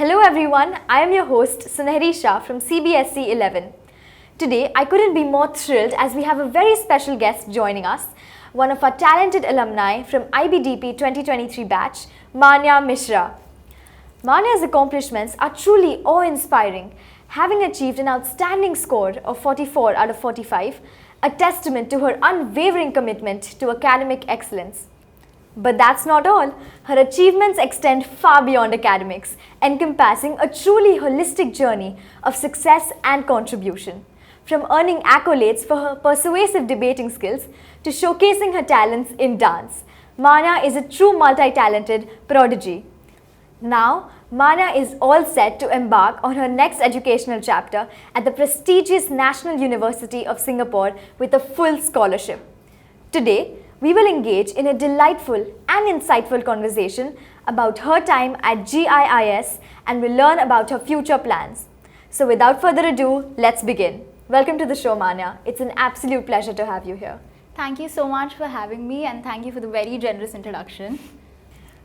Hello everyone, I am your host Sunehri Shah from CBSE 11. Today I couldn't be more thrilled as we have a very special guest joining us, one of our talented alumni from IBDP 2023 batch, Mannyaa Mishra. Mannya's accomplishments are truly awe-inspiring, having achieved an outstanding score of 44 out of 45, a testament to her unwavering commitment to academic excellence. But that's not all. Her achievements extend far beyond academics, encompassing a truly holistic journey of success and contribution. From earning accolades for her persuasive debating skills to showcasing her talents in dance, Manyaa is a true multi-talented prodigy. Now, Manyaa is all set to embark on her next educational chapter at the prestigious National University of Singapore with a full scholarship. Today, we will engage in a delightful and insightful conversation about her time at GIIS and will learn about her future plans. So without further ado, let's begin. Welcome to the show, Manyaa. It's an absolute pleasure to have you here. Thank you so much for having me and thank you for the very generous introduction.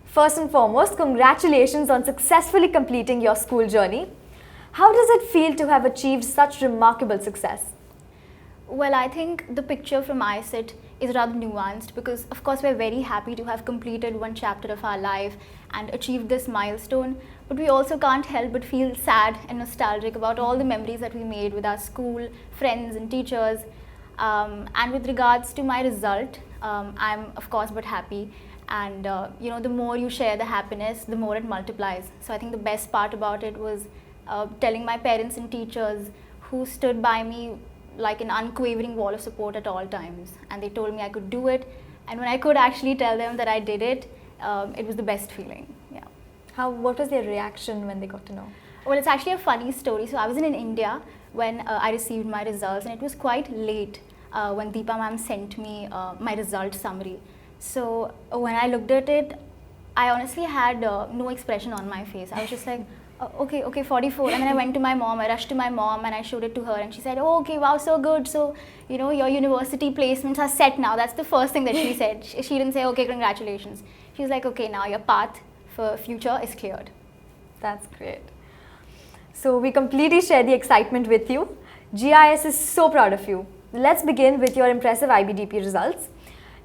First and foremost, congratulations on successfully completing your school journey. How does it feel to have achieved such remarkable success? Well, I think the picture from my sit is rather nuanced because of course we're very happy to have completed one chapter of our life and achieved this milestone, but we also can't help but feel sad and nostalgic about all the memories that we made with our school, friends and teachers. And with regards to my result, I'm of course but happy, and the more you share the happiness, the more it multiplies. So I think the best part about it was telling my parents and teachers who stood by me like an unquavering wall of support at all times, and they told me I could do it, and when I could actually tell them that I did it, it was the best feeling. Yeah. What was their reaction when they got to know? Well, it's actually a funny story. So I was in India when I received my results, and it was quite late when Deepa ma'am sent me my result summary. So when I looked at it, I honestly had no expression on my face. I was just like, okay, 44. And then I went to my mom, I rushed to my mom and I showed it to her, and she said, oh, okay, wow, so good. So, your university placements are set now. That's the first thing that she said. She didn't say, okay, congratulations. She was like, okay, now your path for future is cleared. That's great. So we completely share the excitement with you. GIS is so proud of you. Let's begin with your impressive IBDP results.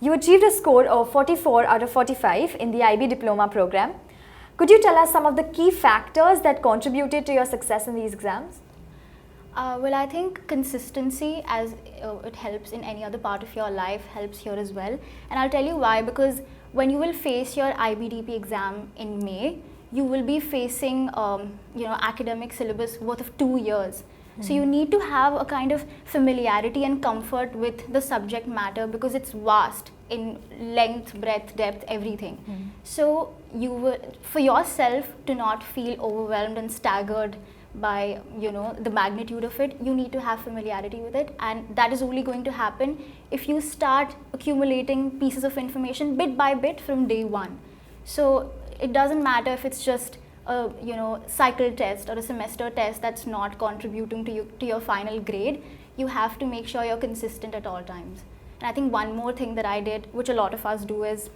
You achieved a score of 44 out of 45 in the IB Diploma program. Could you tell us some of the key factors that contributed to your success in these exams? Well, I think consistency, as it helps in any other part of your life, helps here as well. And I'll tell you why, because when you will face your IBDP exam in May, you will be facing academic syllabus worth of 2 years. So you need to have a kind of familiarity and comfort with the subject matter because it's vast in length, breadth, depth, everything. So you will, for yourself to not feel overwhelmed and staggered by the magnitude of it, you need to have familiarity with it, and that is only going to happen if you start accumulating pieces of information bit by bit from day one. So it doesn't matter if it's just a cycle test or a semester test that's not contributing to your final grade. You have to make sure you're consistent at all times. And I think one more thing that I did, which a lot of us do, is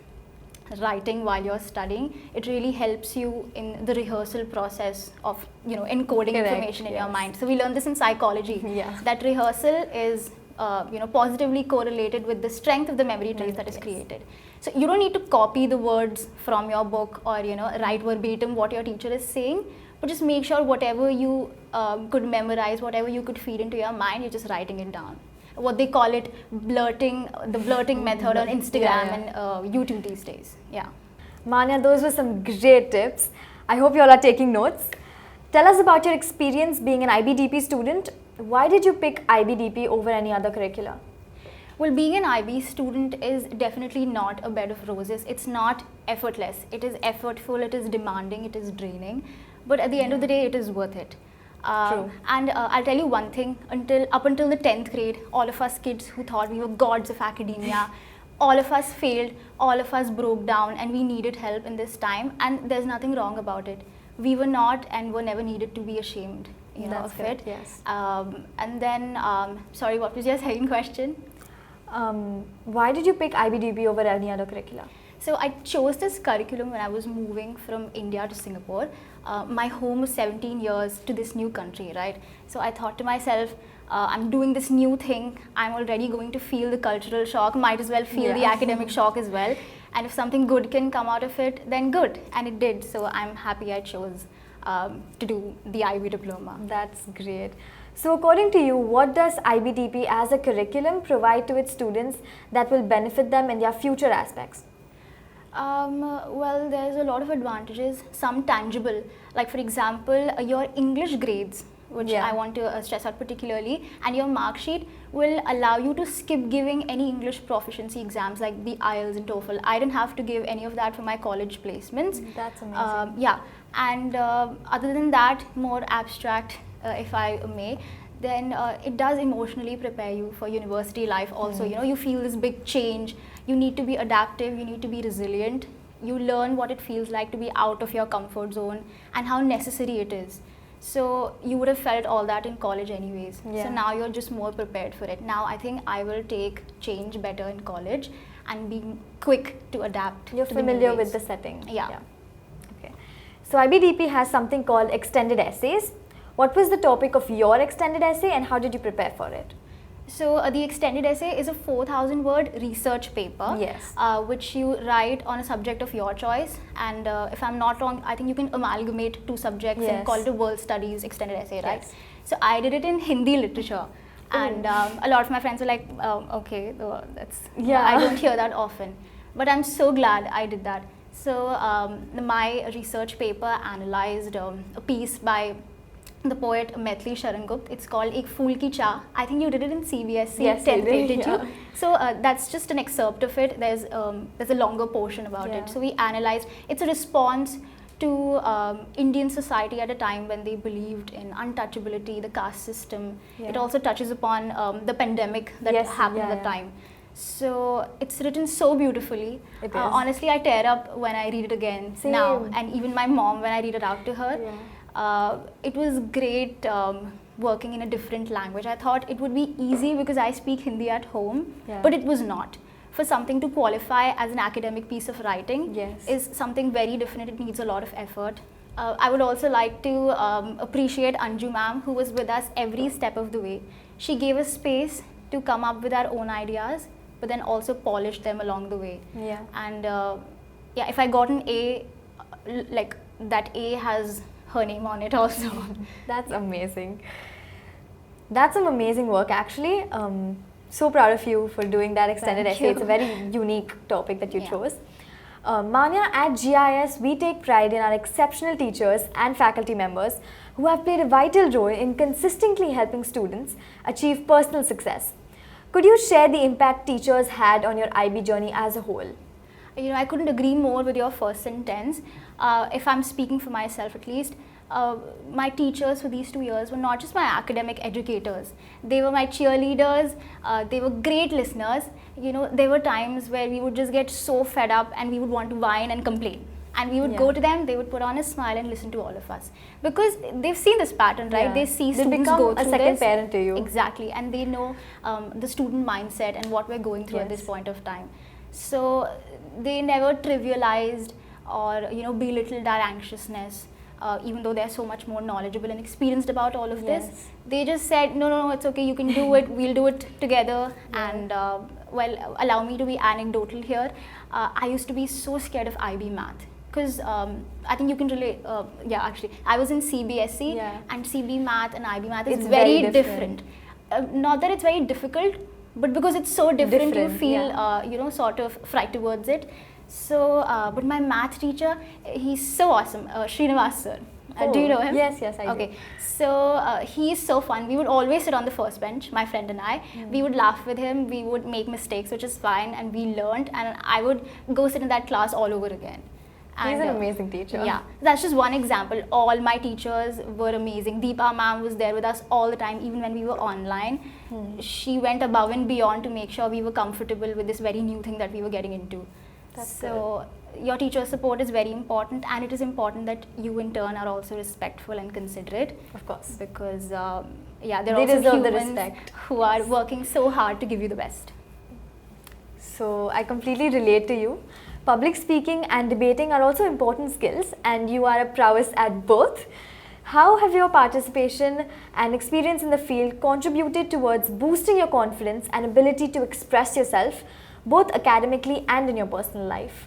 writing while you're studying. It really helps you in the rehearsal process of encoding information in your mind. So we learned this in psychology, that rehearsal is positively correlated with the strength of the memory trace that is created. So you don't need to copy the words from your book or write verbatim what your teacher is saying, but just make sure whatever you could memorize, whatever you could feed into your mind, you're just writing it down. What they call it, the blurting method on Instagram and YouTube these days. Yeah. Manyaa, those were some great tips. I hope you all are taking notes. Tell us about your experience being an IBDP student. Why did you pick IBDP over any other curricula? Well, being an IB student is definitely not a bed of roses. It's not effortless. It is effortful, it is demanding, it is draining. But at the end of the day, it is worth it. True. And I'll tell you one thing, up until the 10th grade, all of us kids who thought we were gods of academia, all of us failed, all of us broke down, and we needed help in this time, and there's nothing wrong about it. We were not and were never needed to be ashamed of it. Yes. And then, sorry, what was your second question? Why did you pick IBDP over any other curricula? So I chose this curriculum when I was moving from India to Singapore. My home was 17 years to this new country, right? So I thought to myself, I'm doing this new thing, I'm already going to feel the cultural shock, might as well feel the academic shock as well. And if something good can come out of it, then good. And it did. So I'm happy I chose to do the IB diploma. That's great. So according to you, what does IBDP as a curriculum provide to its students that will benefit them in their future aspects? Well, there's a lot of advantages, some tangible, like for example, your English grades, which I want to stress out particularly, and your mark sheet will allow you to skip giving any English proficiency exams like the IELTS and TOEFL. I didn't have to give any of that for my college placements. That's amazing. Yeah, and other than that, more abstract, if I may, then it does emotionally prepare you for university life also. You know, you feel this big change, you need to be adaptive, you need to be resilient, you learn what it feels like to be out of your comfort zone and how necessary it is. So you would have felt all that in college anyways. So now you're just more prepared for it. Now I think I will take change better in college and be quick to adapt. You're familiar with the setting. Yeah. Okay. So IBDP has something called extended essays. What was the topic of your extended essay and how did you prepare for it? So the extended essay is a 4,000 word research paper, which you write on a subject of your choice. And if I'm not wrong, I think you can amalgamate 2 subjects and call it a world studies extended essay, right? So I did it in Hindi literature. And a lot of my friends were like, okay, that's, I don't hear that often. But I'm so glad I did that. So my research paper analyzed a piece by the poet Maithili Sharangupt. It's called Ek Phool Ki Cha. I think you did it in CBSE 10th grade, did you? So that's just an excerpt of it. There's a longer portion about it. So we analyzed, it's a response to Indian society at a time when they believed in untouchability, the caste system. It also touches upon the pandemic that happened at the time. So it's written so beautifully. Honestly, I tear up when I read it again now, and even my mom when I read it out to her. It was great working in a different language. I thought it would be easy because I speak Hindi at home, but it was not. For something to qualify as an academic piece of writing is something very different. It needs a lot of effort. I would also like to appreciate Anju ma'am, who was with us every step of the way. She gave us space to come up with our own ideas, but then also polish them along the way. And if I got an A, like that A has her name on it also. That's amazing. That's some amazing work actually. So proud of you for doing that extended essay. It's a very unique topic that you chose. Manyaa, at GIS, we take pride in our exceptional teachers and faculty members who have played a vital role in consistently helping students achieve personal success. Could you share the impact teachers had on your IB journey as a whole? You know, I couldn't agree more with your first sentence. If I'm speaking for myself at least, my teachers for these 2 years were not just my academic educators. They were my cheerleaders, they were great listeners. You know, there were times where we would just get so fed up and we would want to whine and complain. And we would go to them, they would put on a smile and listen to all of us. Because they've seen this pattern, right? They see students go through a second parent to you. Exactly, and they know the student mindset and what we're going through at this point of time. So they never trivialized or belittled our anxiousness, even though they're so much more knowledgeable and experienced about all of this. They just said, no, it's okay, you can do it, we'll do it together. And well, allow me to be anecdotal here. I used to be so scared of IB math. Because I think you can relate, actually, I was in CBSE and CB math and IB math is very different. Not that it's very difficult, but because it's so different you feel, sort of fright towards it. So, but my math teacher, he's so awesome, Srinivas sir. Do you know him? Yes, I do. Okay, so he is so fun. We would always sit on the first bench, my friend and I. We would laugh with him, we would make mistakes, which is fine, and we learned, and I would go sit in that class all over again. He's an amazing teacher. Yeah, that's just one example. All my teachers were amazing. Deepa ma'am was there with us all the time, even when we were online. She went above and beyond to make sure we were comfortable with this very new thing that we were getting into. So your teacher support is very important, and it is important that you in turn are also respectful and considerate. Of course. Because they're also deserve the humans respect. Who are working so hard to give you the best. So I completely relate to you. Public speaking and debating are also important skills, and you are a prowess at both. How have your participation and experience in the field contributed towards boosting your confidence and ability to express yourself, both academically and in your personal life?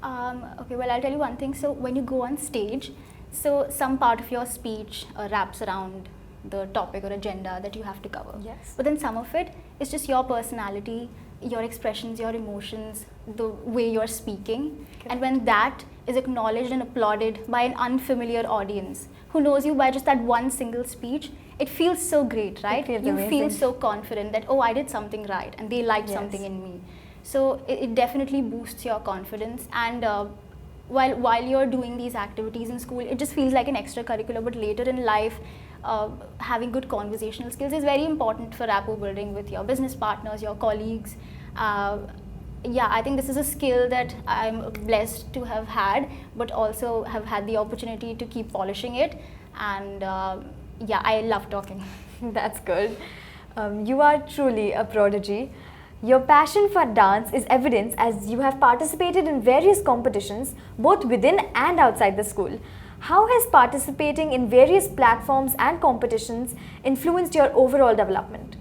Okay, well, I'll tell you one thing. So when you go on stage, so some part of your speech wraps around the topic or agenda that you have to cover. Yes. But then some of it is just your personality, your expressions, your emotions, the way you're speaking. Okay. And when that is acknowledged and applauded by an unfamiliar audience who knows you by just that one single speach, it feels so great, right? It feels you amazing. feel so confident that, oh, I did something right and they liked Yes. something in me. So it definitely boosts your confidence. And while you're doing these activities in school, it just feels like an extracurricular, but later in life, having good conversational skills is very important for rapport building with your business partners, your colleagues. Yeah, I think this is a skill that I'm blessed to have had, but also have had the opportunity to keep polishing it. And yeah, I love talking. That's good. You are truly a prodigy. Your passion for dance is evidence as you have participated in various competitions both within and outside the school. How has participating in various platforms and competitions influenced your overall development?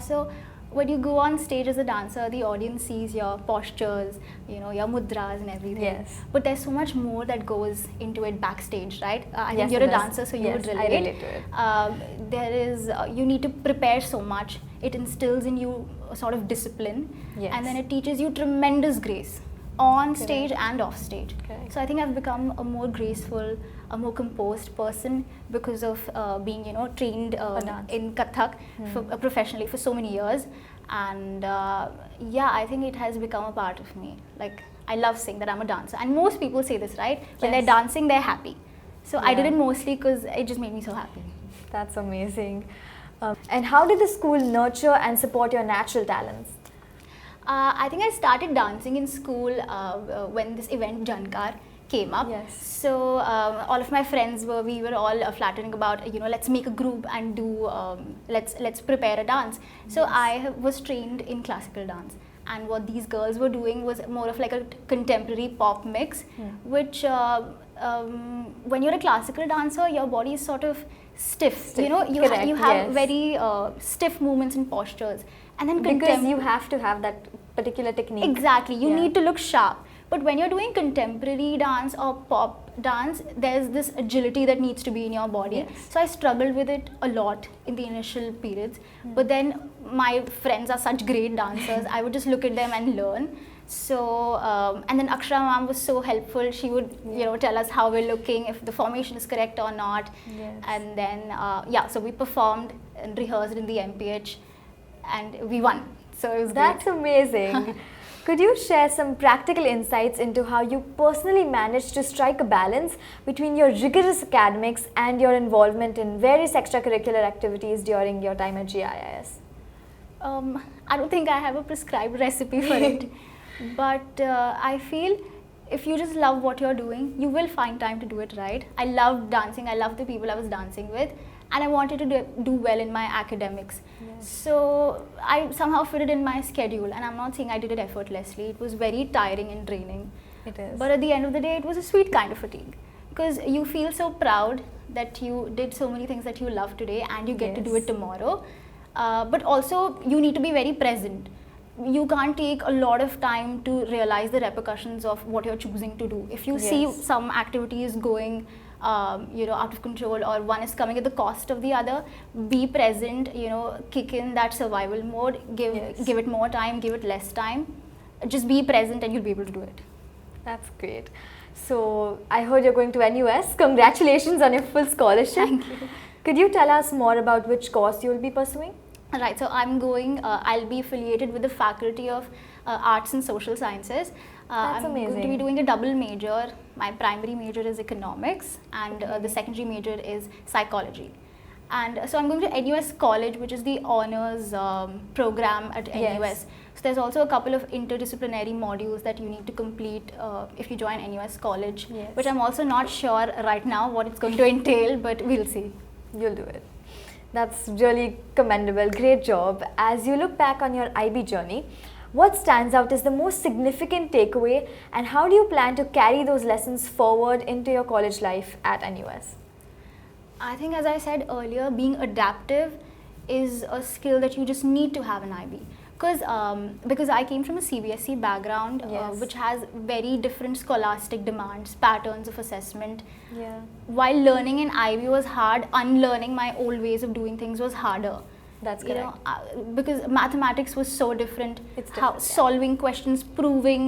So when you go on stage as a dancer, the audience sees your postures, you know, your mudras and everything. Yes. But there's so much more that goes into it backstage, right? I Yes, think you're a it does. dancer, so you Yes, would relate. I relate to it. There is, you need to prepare so much. It instills in you a sort of discipline. Yes. And then it teaches you tremendous grace on Correct. stage and off stage. Correct. So I think I've become a more graceful, a more composed person because of being, you know, trained dance. in Kathak professionally for so many years. And yeah, I think it has become a part of me. Like, I love saying that I'm a dancer, and most people say this, right? When Yes. they're dancing, they're happy. So I did Yeah. it mostly because it just made me so happy. That's amazing. And how did the school nurture and support your natural talents? I think I started dancing in school when this event Jankar came up. Yes. So all of my friends we were all flattering about, you know, let's make a group and do let's prepare a dance. So Yes. I was trained in classical dance, and what these girls were doing was more of like a contemporary pop mix, which when you're a classical dancer, your body is sort of stiff. You know, you Correct, you have yes. very stiff movements and postures, and then Because you have to have that particular technique. Exactly, you Yeah. need to look sharp. But when you're doing contemporary dance or pop dance, there's this agility that needs to be in your body. Yes. So I struggled with it a lot in the initial periods. But then my friends are such great dancers, I would just look at them and learn. So, and then Akshara ma'am was so helpful. She would, you know, tell us how we're looking, if the formation is correct or not. Yes. And then, yeah, so we performed and rehearsed in the MPH, and we won. So it was That's great. amazing. Could you share some practical insights into how you personally managed to strike a balance between your rigorous academics and your involvement in various extracurricular activities during your time at GIIS? I don't think I have a prescribed recipe for it, but I feel if you just love what you're doing, you will find time to do it right. I loved dancing, I loved the people I was dancing with, and I wanted to do well in my academics. Yes. So I somehow fit it in my schedule, and I'm not saying I did it effortlessly. It was very tiring and draining. It is. But at the end of the day, it was a sweet kind of fatigue, because you feel so proud that you did so many things that you love today and you get to do Yes. it tomorrow. But also you need to be very present. You can't take a lot of time to realize the repercussions of what you're choosing to do. If you see Yes. some activities going you know, out of control, or one is coming at the cost of the other, be present, you know, kick in that survival mode, Yes. give it more time, give it less time. Just be present and you'll be able to do it. That's great. So I heard you're going to NUS. Congratulations on your full scholarship. Thank you. Could you tell us more about which course you will be pursuing? Right, so I'm going, I'll be affiliated with the Faculty of Arts and Social Sciences. That's I'm going to be amazing. doing a double major. My primary major is economics, and the secondary major is psychology. And so I'm going to NUS College, which is the honors program at Yes. NUS. So there's also a couple of interdisciplinary modules that you need to complete if you join NUS College, Yes. which I'm also not sure right now what it's going to entail, but we'll see. You'll do it. That's really commendable. Great job. As you look back on your IB journey, what stands out as the most significant takeaway, and how do you plan to carry those lessons forward into your college life at NUS? I think, as I said earlier, being adaptive is a skill that you just need to have in IB. Because I came from a CBSE background, Yes. which has very different scholastic demands, patterns of assessment. Yeah. While learning in IB was hard, unlearning my old ways of doing things was harder. That's You correct. know, because mathematics was so different. It's How different, yeah. solving questions, proving,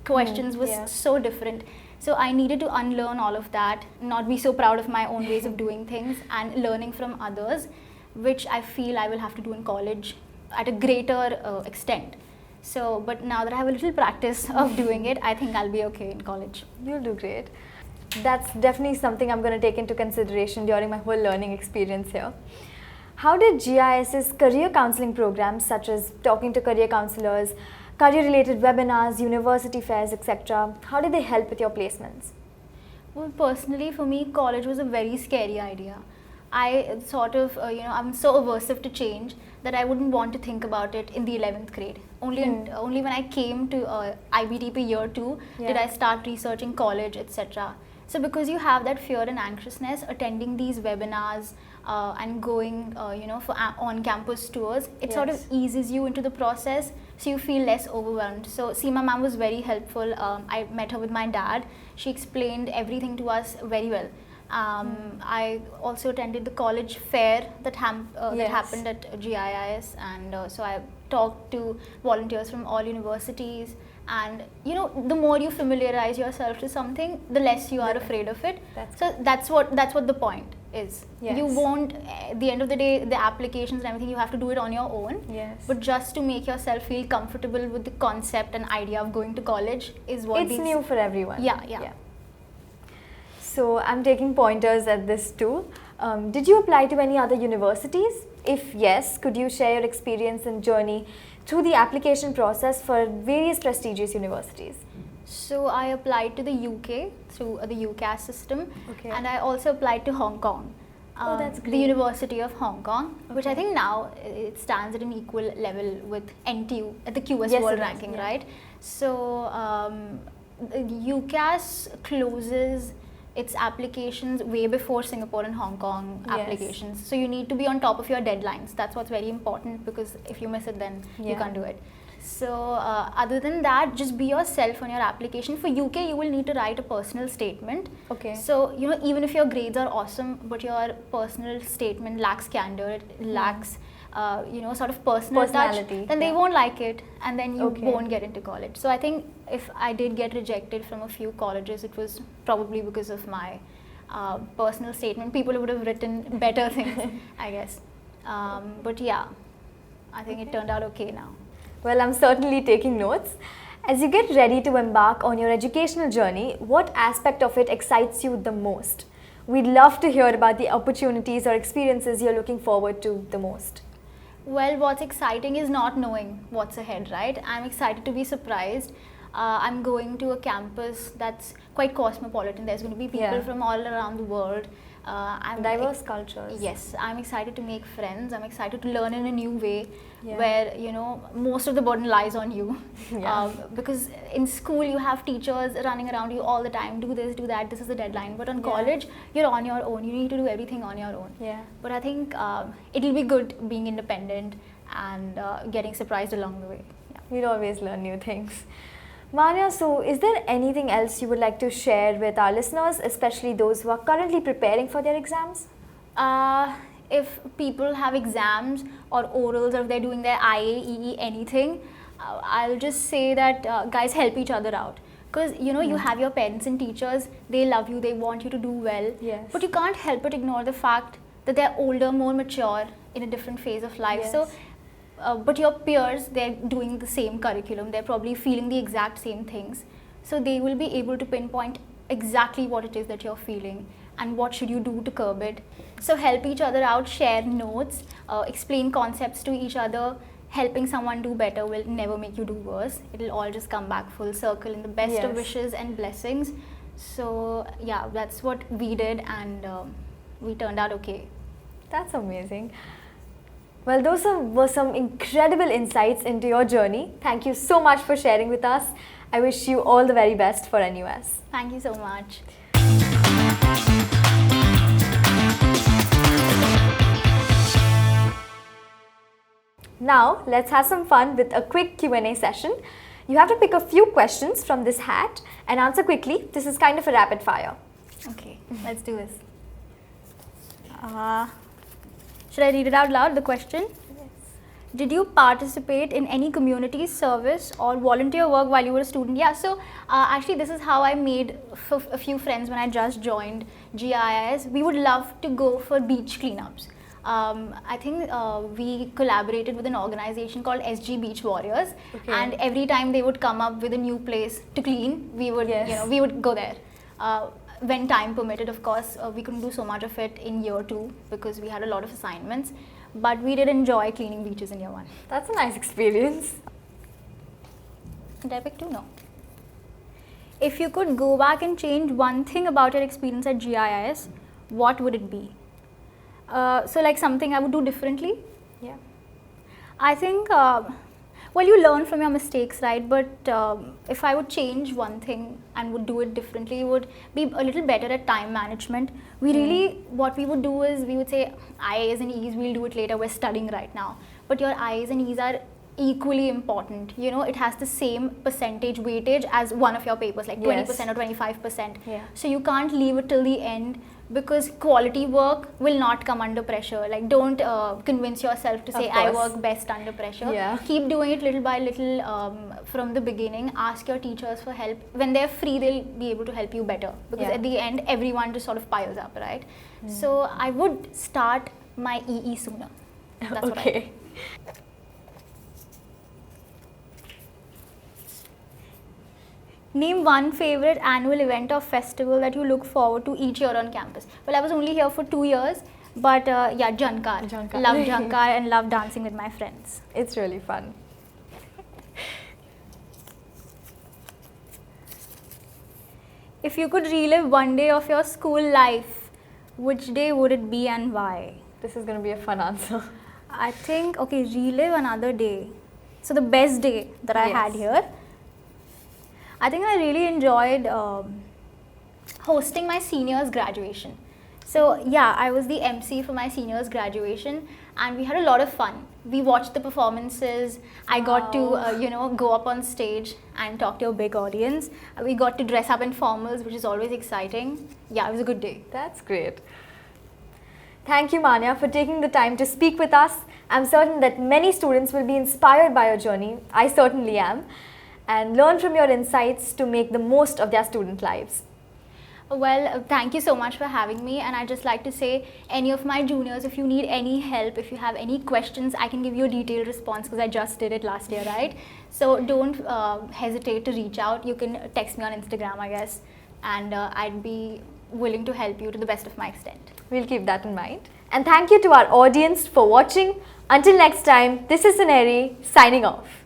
questions was yeah. so different. So I needed to unlearn all of that, not be so proud of my own ways of doing things, and learning from others, which I feel I will have to do in college at a greater extent. So, but now that I have a little practice of doing it, I think I'll be okay in college. You'll do great. That's definitely something I'm going to take into consideration during my whole learning experience here. How did GIS's career counseling programs, such as talking to career counselors, career-related webinars, university fairs, etc., how did they help with your placements? Well, personally, for me, college was a very scary idea. I sort of, I'm so aversive to change that I wouldn't want to think about it in the 11th grade. Only when I came to IBDP year 2 did I start researching college, etc. So because you have that fear and anxiousness, attending these webinars and going, for on-campus tours, it sort of eases you into the process, so you feel less overwhelmed. So, see, my mom was very helpful. I met her with my dad. She explained everything to us very well. I also attended the college fair that happened at GIIS, and so I talked to volunteers from all universities. And the more you familiarize yourself to something, the less you are afraid of it. That's what the point is. Yes. You won't, at the end of the day, the applications and everything, you have to do it on your own. Yes. But just to make yourself feel comfortable with the concept and idea of going to college is what It's new for everyone. Yeah. So I'm taking pointers at this too. Did you apply to any other universities? If yes, could you share your experience and journey through the application process for various prestigious universities? So I applied to the UK through the UCAS system, Okay. and I also applied to Hong Kong. Oh, that's The great. University of Hong Kong, which I Okay. think now it stands at an equal level with NTU at the QS Yes, World it is, ranking, yeah. right? So UCAS closes its applications way before Singapore and Hong Kong Yes. applications. So you need to be on top of your deadlines. That's what's very important, because if you miss it, then you Yeah. can't do it. So other than that, just be yourself on your application. For UK, you will need to write a personal statement. Okay. So even if your grades are awesome, but your personal statement lacks candor, it lacks sort of personal touch, Personality, then they yeah. won't like it, and then you Okay. won't get into college. So I think if I did get rejected from a few colleges, it was probably because of my personal statement. People would have written better things, I guess. But yeah, I think it turned out okay now. Well, I'm certainly taking notes. As you get ready to embark on your educational journey, what aspect of it excites you the most? We'd love to hear about the opportunities or experiences you're looking forward to the most. Well, what's exciting is not knowing what's ahead, right? I'm excited to be surprised. I'm going to a campus that's quite cosmopolitan. There's going to be people Yeah. from all around the world. Diverse cultures. Yes, I'm excited to make friends. I'm excited to learn in a new way, Yeah. where most of the burden lies on you. Yeah. Because in school you have teachers running around you all the time. Do this, do that. This is the deadline. But on Yeah. college, you're on your own. You need to do everything on your own. Yeah. But I think it'll be good being independent and getting surprised along the way. Yeah. We'll always learn new things. Mannyaa, so is there anything else you would like to share with our listeners, especially those who are currently preparing for their exams? If people have exams or orals, or if they're doing their IA, anything, I'll just say that guys, help each other out. Because you have your parents and teachers, they love you, they want you to do well. Yes. But you can't help but ignore the fact that they're older, more mature, in a different phase of life. Yes. So, but your peers, they're doing the same curriculum, they're probably feeling the exact same things. So they will be able to pinpoint exactly what it is that you're feeling and what should you do to curb it. So help each other out, share notes, explain concepts to each other. Helping someone do better will never make you do worse. It'll all just come back full circle in the best of Yes. wishes and blessings. So yeah, that's what we did, and we turned out okay. That's amazing. Well, those were some incredible insights into your journey. Thank you so much for sharing with us. I wish you all the very best for NUS. Thank you so much. Now, let's have some fun with a quick Q&A session. You have to pick a few questions from this hat and answer quickly. This is kind of a rapid fire. Okay, let's do this. Should I read it out loud, the question? Yes. Did you participate in any community service or volunteer work while you were a student? Yeah, so actually this is how I made a few friends when I just joined GIIS. We would love to go for beach cleanups. I think we collaborated with an organization called SG Beach Warriors, and every time they would come up with a new place to clean, we would, we would go there. When time permitted, of course, we couldn't do so much of it in year 2 because we had a lot of assignments, but we did enjoy cleaning beaches in year 1. That's a nice experience. Did I pick 2? No. If you could go back and change one thing about your experience at GIIS, what would it be? So like something I would do differently? Yeah. I think, well, you learn from your mistakes, right? But if I would change one thing and would do it differently, it would be a little better at time management. We really, what we would do is we would say I's and E's, we'll do it later, we're studying right now. But your I's and E's are equally important. You know, it has the same percentage weightage as one of your papers, like 20% or 25%. Yeah. So you can't leave it till the end, because quality work will not come under pressure. Like, don't convince yourself to say I work best under pressure. Yeah. Keep doing it little by little from the beginning. Ask your teachers for help. When they're free, they'll be able to help you better, because at the end everyone just sort of piles up, right? So I would start my EE sooner. That's what I do. Name one favorite annual event or festival that you look forward to each year on campus. Well, I was only here for 2 years, but yeah, Jankar. Love Jankar and love dancing with my friends. It's really fun. If you could relive one day of your school life, which day would it be and why? This is going to be a fun answer. I think, okay, relive another day. So the best day that I had here. I think I really enjoyed hosting my seniors graduation. So yeah, I was the MC for my seniors graduation and we had a lot of fun. We watched the performances. I got to go up on stage and talk to a big audience. We got to dress up in formals, which is always exciting. Yeah, it was a good day. That's great. Thank you, Mannyaa, for taking the time to speak with us. I'm certain that many students will be inspired by your journey. I certainly am. And learn from your insights to make the most of their student lives. Well, thank you so much for having me, and I'd just like to say, any of my juniors, if you need any help, if you have any questions, I can give you a detailed response because I just did it last year, right? So don't hesitate to reach out. You can text me on Instagram, I guess, and I'd be willing to help you to the best of my extent. We'll keep that in mind. And thank you to our audience for watching. Until next time, this is Sunehri signing off.